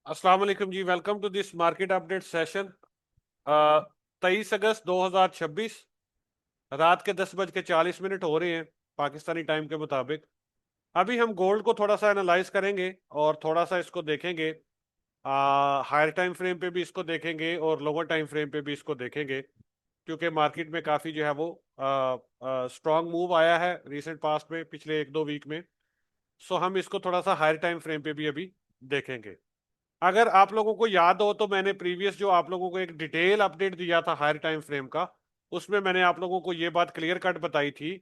अस्सलाम वालेकुम जी। Welcome to this market update session. 23 अगस्त 2026 रात के 10:40 हो रहे हैं पाकिस्तानी टाइम के मुताबिक। अभी हम गोल्ड को थोड़ा सा एनालाइज करेंगे और थोड़ा सा इसको देखेंगे। हायर टाइम फ्रेम पे भी इसको देखेंगे और लोअर टाइम फ्रेम पे भी इसको देखेंगे, क्योंकि मार्केट में काफ़ी जो है वो स्ट्रांग मूव आया है रिसेंट पास्ट में, पिछले 1-2 वीक में। सो हम इसको थोड़ा सा हायर टाइम फ्रेम पे भी अभी देखेंगे। अगर आप लोगों को याद हो तो मैंने प्रीवियस जो आप लोगों को एक डिटेल अपडेट दिया था हायर टाइम फ्रेम का, उसमें मैंने आप लोगों को ये बात क्लियर कट बताई थी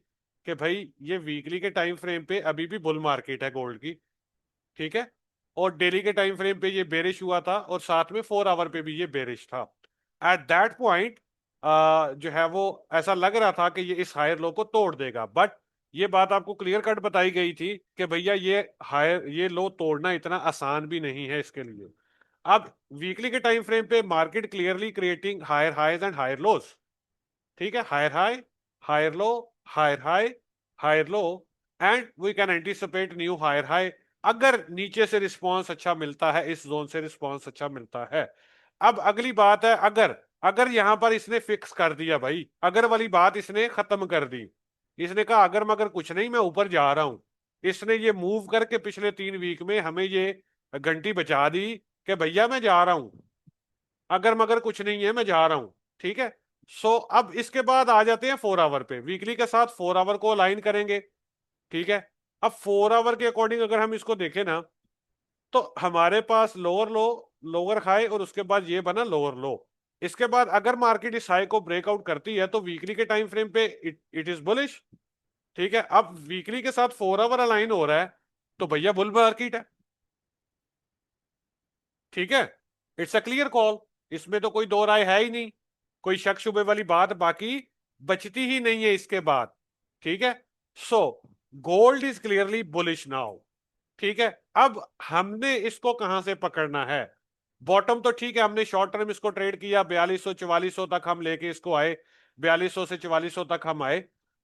कि भाई ये वीकली के टाइम फ्रेम पे अभी भी बुल मार्केट है गोल्ड की। ठीक है। और डेली के टाइम फ्रेम पे ये बेरिश हुआ था और साथ में 4 आवर पे भी ये बेरिश था। एट दैट पॉइंट जो है वो ऐसा लग रहा था कि ये इस हायर लो को तोड़ देगा, बट ये बात आपको क्लियर कट बताई गई थी कि भैया ये लो तोड़ना इतना आसान भी नहीं है इसके लिए। अब वीकली के टाइम फ्रेम पे market clearly creating higher highs and higher lows. ठीक है, higher high, higher low, higher high, higher low, and we can anticipate new higher high अगर नीचे से रिस्पॉन्स अच्छा मिलता है, इस जोन से रिस्पॉन्स अच्छा मिलता है। अब अगली बात है, अगर अगर यहां पर इसने फिक्स कर दिया भाई, अगर वाली बात इसने खत्म कर दी, इसने कहा अगर मगर कुछ नहीं, मैं ऊपर जा रहा हूं। इसने ये मूव करके पिछले 3 वीक में हमें ये घंटी बचा दी कि भैया मैं जा रहा हूं, अगर मगर कुछ नहीं है मैं जा रहा हूं। ठीक है। सो अब इसके बाद आ जाते हैं 4 आवर पे, वीकली के साथ 4 आवर को अलाइन करेंगे। ठीक है। अब 4 आवर के अकॉर्डिंग अगर हम इसको देखें ना, तो हमारे पास लोअर लो, लोअर हाई और उसके बाद ये बना लोअर लो। इसके बाद अगर मार्केट इस हाई को ब्रेकआउट करती है तो वीकली के टाइम फ्रेम पे इट इज बुलिश। ठीक है। अब वीकली के साथ 4 आवर अलाइन हो रहा है तो भैया बुल मार्केट है। ठीक है। इट्स अ क्लियर कॉल, इसमें तो कोई दो राय है ही नहीं, कोई शक शुबे वाली बात बाकी बचती ही नहीं है इसके बाद। ठीक है। So gold is clearly bullish now. ठीक है। अब हमने इसको कहां से पकड़ना है? बॉटम तो ठीक है, हमने शॉर्ट टर्म इसको ट्रेड किया, 4200 4400 तक हम लेके इसको आए, 4200 से 4400 तक हम आए।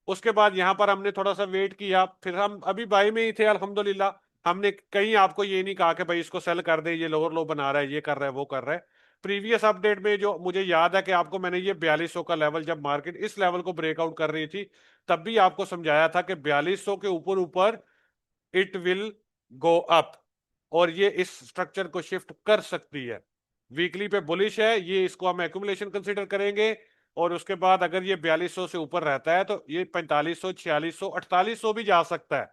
उसके बाद यहां पर हमने थोड़ा सा वेट किया, फिर हम अभी बाई में ही थे अल्हम्दुलिल्लाह। हमने कहीं आपको ये नहीं कहा कि भाई इसको सेल कर दे, ये लोअर लो बना रहा है, ये कर रहा है, वो कर रहा है। प्रीवियस अपडेट में जो मुझे याद है कि आपको मैंने ये 4200 का लेवल, जब मार्केट इस लेवल को ब्रेकआउट कर रही थी, तब भी आपको समझाया था कि 4200 के ऊपर ऊपर इट विल गो अप और ये इस स्ट्रक्चर को शिफ्ट कर सकती है। वीकली पे बुलिश है ये, इसको हम एक्यूमुलेशन कंसीडर करेंगे। और उसके बाद अगर ये 4200 से ऊपर रहता है तो ये 4500 4600 4800 भी जा सकता है।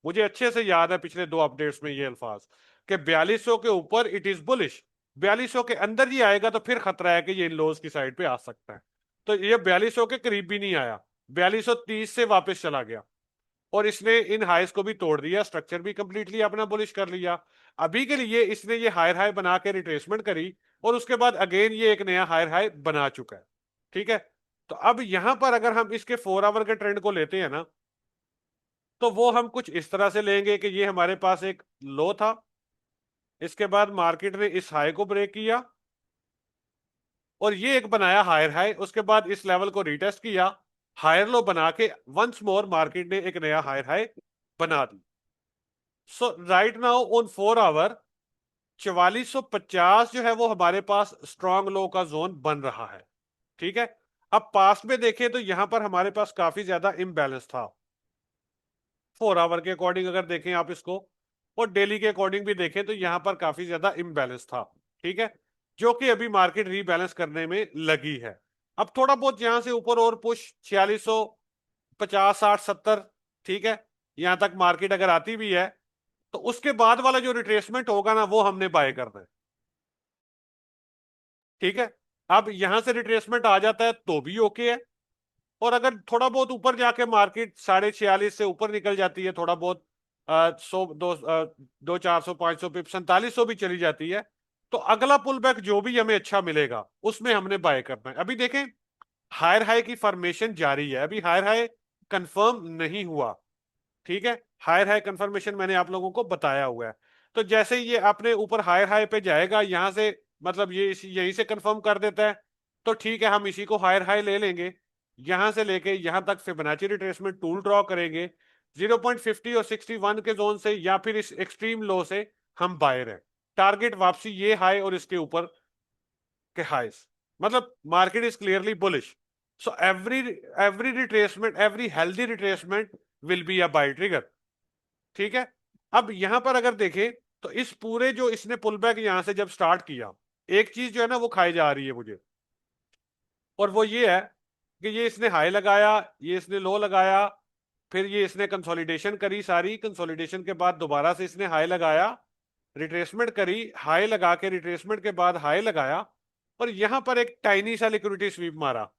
मुझे अच्छे से याद है पिछले 2 अपडेट्स में ये अल्फाज कि 4200 के ऊपर इट इज बुलिश, 4200 के अंदर ये आएगा तो फिर खतरा है कि ये इन लोज की साइड पे आ सकता है। तो ये 4200 के करीब भी नहीं आया, 4230 से वापस चला गया और इसने इन हाइस को भी तोड़ दिया, स्ट्रक्चर भी कंप्लीटली अपना बुलिश कर लिया। अभी के लिए इसने ये हायर हाई बना के रिट्रेसमेंट करी और उसके बाद अगेन ये एक नया हायर हाई बना चुका है। ठीक है। तो अब यहां पर अगर हम इसके 4 आवर के ट्रेंड को लेते हैं ना, तो वो हम कुछ इस तरह से लेंगे कि ये हमारे पास एक लो था, इसके बाद मार्केट ने इस हाई को ब्रेक किया और ये एक बनाया हायर हाई, उसके बाद इस लेवल को रिटेस्ट किया, हायर लो बना के वंस मोर मार्केट ने एक नया हायर हाई बना दी। सो राइट नाउ ऑन 4 आवर 4450 जो है वो हमारे पास स्ट्रॉन्ग लो का जोन बन रहा है। ठीक है। अब पास्ट में देखें तो यहां पर हमारे पास काफी ज्यादा इम्बैलेंस था। 4 आवर के अकॉर्डिंग अगर देखें आप इसको और डेली के अकॉर्डिंग भी देखें तो यहां पर काफी ज्यादा इम्बैलेंस था। ठीक है। जो कि अभी मार्केट रीबैलेंस करने में लगी है। अब थोड़ा बहुत यहां से ऊपर और पुश 4650 60 70। ठीक है। यहां तक मार्केट अगर आती भी है तो उसके बाद वाला जो रिट्रेसमेंट होगा ना वो हमने बाय करना है। ठीक है। अब यहां से रिट्रेसमेंट आ जाता है तो भी ओके है, और अगर थोड़ा बहुत ऊपर जाके मार्केट 46.5 से ऊपर निकल जाती है, थोड़ा बहुत 100 दो 400 500 पिप 4700 भी चली जाती है, तो अगला पुल बैक जो भी हमें अच्छा मिलेगा उसमें हमने बाय करना है। अभी देखें हायर हाई की फॉर्मेशन जारी है, अभी हायर हाई कंफर्म नहीं हुआ। ठीक है। हायर हाई कंफर्मेशन मैंने आप लोगों को बताया हुआ है। तो जैसे ही ये अपने ऊपर हायर हाई पे जाएगा यहां से, मतलब ये यहीं से कंफर्म कर देता है, तो ठीक है हम इसी को हायर हाई ले लेंगे। यहां से लेके यहां तक फिबोनाची रिट्रेसमेंट टूल ड्रॉ करेंगे 0.50 और 61 के जोन से, या फिर इस एक्सट्रीम लो से हम बायर हैं। टारगेट वापसी ये हाई और इसके ऊपर के हाइस, मतलब market is clearly bullish. So every retracement, every healthy retracement will be a buy trigger. ठीक है। अब यहां पर अगर देखें तो इस पूरे जो इसने पुल बैक यहां से जब स्टार्ट किया, एक चीज जो है ना वो खाई जा रही है मुझे, और वो ये है कि ये इसने हाई लगाया, ये इसने लो लगाया, फिर ये इसने कंसोलिडेशन करी, सारी कंसोलिडेशन के बाद दोबारा से इसने हाई लगाया, रिट्रेसमेंट करी, हाई लगा के रिट्रेसमेंट के बाद हाई लगाया, और यहां पर एक टाइनी सा लिक्विडिटी स्वीप मारा।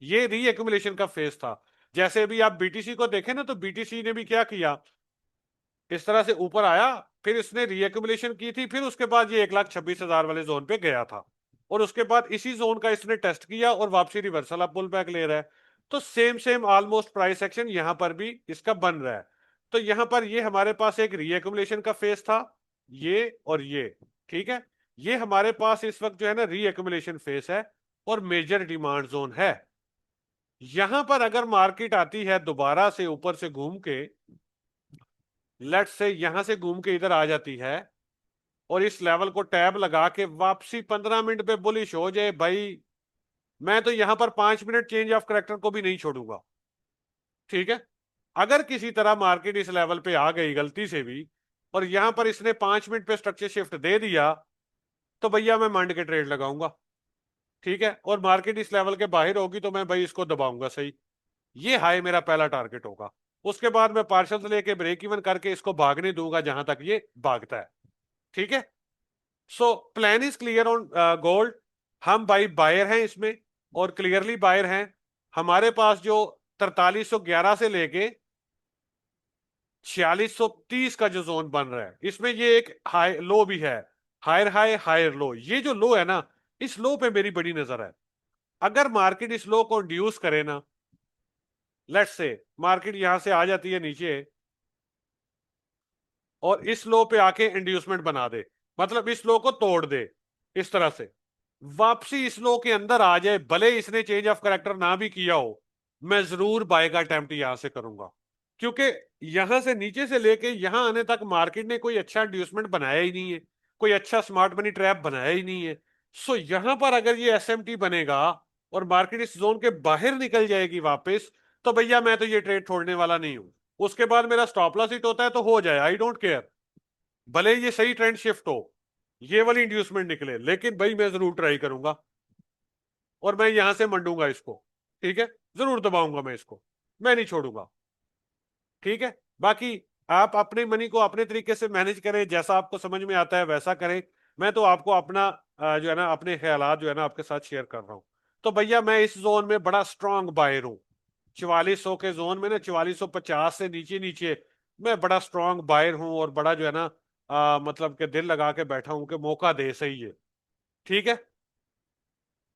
ये रीएक्यूमुलेशन का फेज था। जैसे अभी आप बीटीसी को देखें ना, तो बीटीसी ने भी क्या किया, इस तरह से ऊपर आया, फिर इसने रीएक्यूमुलेशन की थी, फिर उसके बाद ये 1,26,000 वाले जोन पे गया था, और उसके बाद इसी जोन का इसने टेस्ट किया और वापसी रिवर्सल अब पुल बैक ले रहा है। तो same same almost price action यहां पर भी इसका बन रहा है। तो यहां पर ये हमारे पास एक रीएक्यूमुलेशन का फेज था, ये और ये, ठीक है। ये हमारे पास इस वक्त जो है ना रीएक्यूमुलेशन फेज है और मेजर डिमांड जोन है। यहां पर अगर मार्केट आती है दोबारा से ऊपर से घूम के, लेट्स से यहां से घूम के इधर आ जाती है और इस लेवल को टैब लगा के वापसी 15 मिनट पे बुलिश हो जाए भाई, मैं तो यहां पर 5 मिनट चेंज ऑफ करेक्टर को भी नहीं छोड़ूंगा। ठीक है। अगर किसी तरह मार्केट इस लेवल पे आ गई गलती से भी, और यहां पर इसने 5 मिनट पे स्ट्रक्चर शिफ्ट दे दिया, तो भैया मैं मंड के ट्रेड लगाऊंगा। ठीक है। और मार्केट इस लेवल के बाहर होगी तो मैं भाई इसको दबाऊंगा सही। ये हाई मेरा पहला टारगेट होगा। उसके बाद मैं पार्शल से लेके ब्रेक इवन करके इसको भागने दूंगा जहां तक ये भागता है। ठीक है। So plan is clear on gold. हम भाई बायर हैं इसमें, और क्लियरली बायर हैं। हमारे पास जो 4311 से लेके 4630 का जो जोन बन रहा है, इसमें ये एक हाई लो भी है, हायर हाई हायर लो। ये जो लो है ना, इस लो पे मेरी बड़ी नजर है। अगर मार्केट इस लो को इंड्यूस करे ना, लेट्स से मार्केट यहां से आ जाती है नीचे और इस लो पे आके इंड्यूसमेंट बना दे, मतलब इस लो को तोड़ दे इस तरह से, वापसी इस लो के अंदर आ जाए, भले इसने चेंज ऑफ करेक्टर ना भी किया हो, मैं जरूर बाय का अटेम्प्ट यहां से करूंगा। क्योंकि यहां से नीचे से लेके यहां आने तक मार्केट ने कोई अच्छा इंड्यूसमेंट बनाया ही नहीं है, कोई अच्छा स्मार्ट मनी ट्रैप बनाया ही नहीं है। सो यहां पर अगर ये एसएमटी बनेगा और मार्केट इस जोन के बाहर निकल जाएगी वापस, तो भैया मैं तो ये ट्रेड छोड़ने वाला नहीं हूं। उसके बाद मेरा स्टॉप लॉस हिट होता है तो हो जाए, आई डोंट केयर। भले ये सही ट्रेंड शिफ्ट हो, ये वाली इंड्यूसमेंट निकले, लेकिन भाई मैं जरूर ट्राई करूंगा और मैं यहां से मंडूंगा इसको। ठीक है। जरूर दबाऊंगा मैं इसको, मैं नहीं छोड़ूंगा। ठीक है। बाकी आप अपने मनी को अपने तरीके से मैनेज करें, जैसा आपको समझ में आता है वैसा करें। मैं तो आपको अपना जो है ना अपने ख्यालात जो है ना आपके साथ शेयर कर रहा हूं। तो भैया मैं इस जोन में बड़ा स्ट्रांग बायर हूं। 4400 के जोन में ना, 4450 से नीचे नीचे मैं बड़ा स्ट्रांग बायर हूं, और बड़ा जो है ना मतलब कि दिल लगा के बैठा हूं कि मौका दे सही है। ठीक है।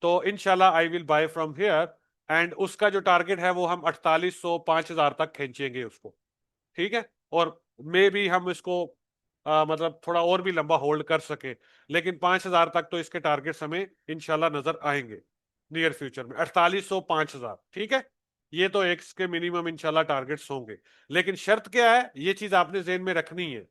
तो इनशाला I will buy from here, and उसका जो टारगेट है वो हम 4800 5000 तक खींचेंगे उसको। ठीक है। और मे भी हम इसको मतलब थोड़ा और भी लंबा होल्ड कर सके, लेकिन 5000 तक तो इसके टारगेट्स हमें इंशाल्लाह नजर आएंगे नियर फ्यूचर में, 4800 5000। ठीक है। ये तो एक के मिनिमम इंशाल्लाह टारगेट्स होंगे। लेकिन शर्त क्या है, ये चीज आपने जेहन में रखनी है।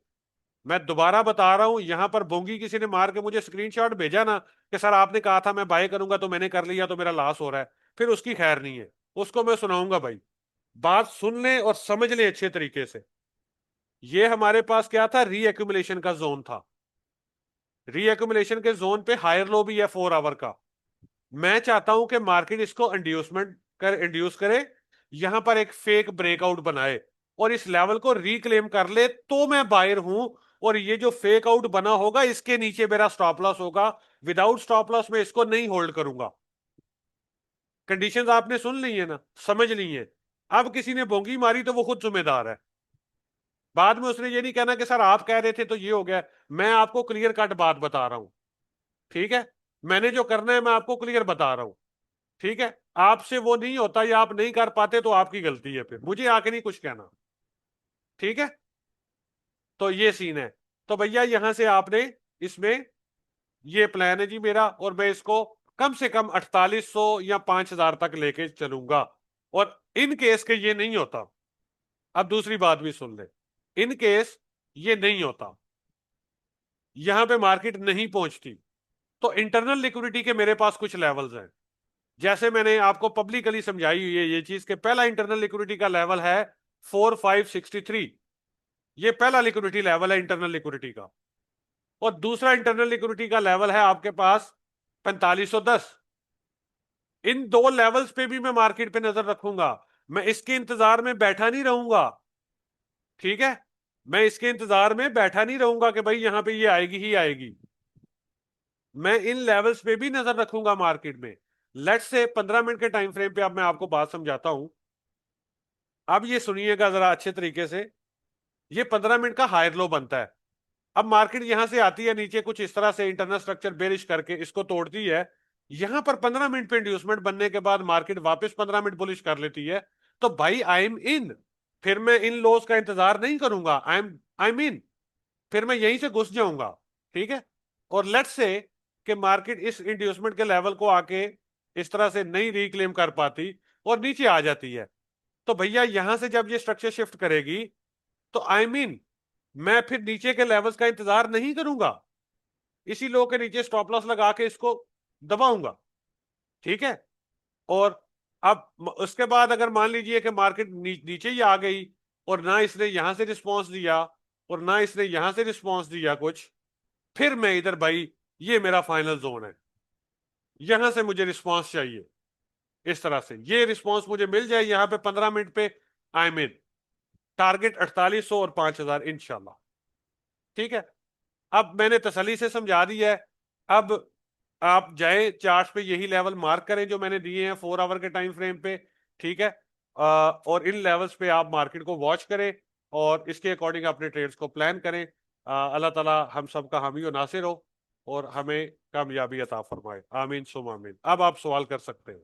मैं दोबारा बता रहा हूं, यहां पर बोंगी किसी ने मार के मुझे स्क्रीनशॉट भेजा ना कि सर आपने कहा था मैं बाय करूंगा तो मैंने कर लिया तो मेरा लॉस हो रहा है, फिर उसकी खैर नहीं है। उसको मैं सुनाऊंगा भाई। बात सुन ले और समझ ले अच्छे तरीके से। ये हमारे पास क्या था, रीएक्यूमुलेशन का जोन था। रीएक्यूमुलेशन के जोन पे हायर लो भी है 4 आवर का। मैं चाहता हूं कि मार्केट इसको इंड्यूस करे, यहां पर एक फेक ब्रेकआउट बनाए और इस लेवल को रिक्लेम कर ले, तो मैं बायर हूं। और ये जो फेक आउट बना होगा इसके नीचे मेरा स्टॉप लॉस होगा। विदाउट स्टॉप लॉस में इसको नहीं होल्ड करूंगा। कंडीशंस आपने सुन ली है ना, समझ ली है। अब किसी ने बोंगी मारी तो वो खुद जिम्मेदार है। बाद में उसने ये नहीं कहना कि सर आप कह रहे थे तो ये हो गया। मैं आपको क्लियर कट बात बता रहा हूं। ठीक है। मैंने जो करना है मैं आपको क्लियर बता रहा हूं। ठीक है। आपसे वो नहीं होता या आप नहीं कर पाते तो आपकी गलती है, फिर मुझे आके नहीं कुछ कहना। ठीक है। तो ये सीन है। तो भैया यहां से आपने इसमें, ये प्लान है जी मेरा, और मैं इसको कम से कम 4800 या 5000 तक लेके चलूंगा। और इन केस के ये नहीं होता, अब दूसरी बात भी सुन ले, इन केस ये नहीं होता, यहां पे मार्केट नहीं पहुंचती, तो इंटरनल लिक्विडिटी के मेरे पास कुछ लेवल्स हैं, जैसे मैंने आपको पब्लिकली समझाई हुई है ये चीज के पहला इंटरनल लिक्विडिटी का लेवल है 4563। ये पहला लिक्विडिटी लेवल है इंटरनल लिक्विडिटी का। और दूसरा इंटरनल लिक्विडिटी का लेवल है आपके पास 4510। इन दो लेवल्स पे भी मैं मार्केट पे नजर रखूंगा, मैं इसके इंतजार में बैठा नहीं रहूंगा। ठीक है, मैं इसके इंतजार में बैठा नहीं रहूंगा कि भाई यहां पे ये आएगी ही आएगी। मैं इन लेवल्स पे भी नजर रखूंगा मार्केट में। लेट्स से 15 मिनट के टाइम फ्रेम पे अब मैं आपको बात समझाता हूं। अब ये सुनिएगा जरा अच्छे तरीके से। ये 15 मिनट का हायर लो बनता है। अब मार्केट यहां से आती है नीचे कुछ इस तरह से, इंटरनल स्ट्रक्चर बेरिश करके इसको तोड़ती है। यहां पर 15 मिनट पे इंड्यूसमेंट बनने के बाद मार्केट वापस 15 मिनट बुलिश कर लेती है। तो भाई आई एम इन, फिर मैं इन लॉस का इंतजार नहीं करूंगा, आई एम इन, फिर मैं यहीं से घुस जाऊंगा। ठीक है। और लेट्स से कि मार्केट इस इंड्यूसमेंट के लेवल को आके इस तरह से नहीं रिक्लेम कर पाती और नीचे आ जाती है, तो भैया यहां से जब ये स्ट्रक्चर शिफ्ट करेगी तो आई मीन मैं फिर नीचे के लेवल्स का इंतजार नहीं करूंगा, इसी लो के नीचे स्टॉप लॉस लगा के इसको दबाऊंगा। ठीक है। और अब उसके बाद अगर मान लीजिए कि मार्केट नीचे ही आ गई और ना इसने यहां से रिस्पॉन्स दिया और ना इसने यहां से रिस्पॉन्स दिया कुछ, फिर मैं इधर भाई, ये मेरा फाइनल जोन है, यहां से मुझे रिस्पॉन्स चाहिए। इस तरह से ये रिस्पॉन्स मुझे मिल जाए यहां पे 15 मिनट पे, आई मीन टारगेट 4800 और 5000 इंशाल्लाह। ठीक है। अब मैंने तसल्ली से समझा दिया है। अब आप जाए चार्ट पे यही लेवल मार्क करें जो मैंने दिए हैं 4 आवर के टाइम फ्रेम पे। ठीक है। और इन लेवल्स पे आप मार्केट को वॉच करें और इसके अकॉर्डिंग अपने ट्रेड्स को प्लान करें। अल्लाह ताला हम सब का हामी और नासिर हो और हमें कामयाबी अता फरमाए। आमीन सुम आमीन। अब आप सवाल कर सकते हैं।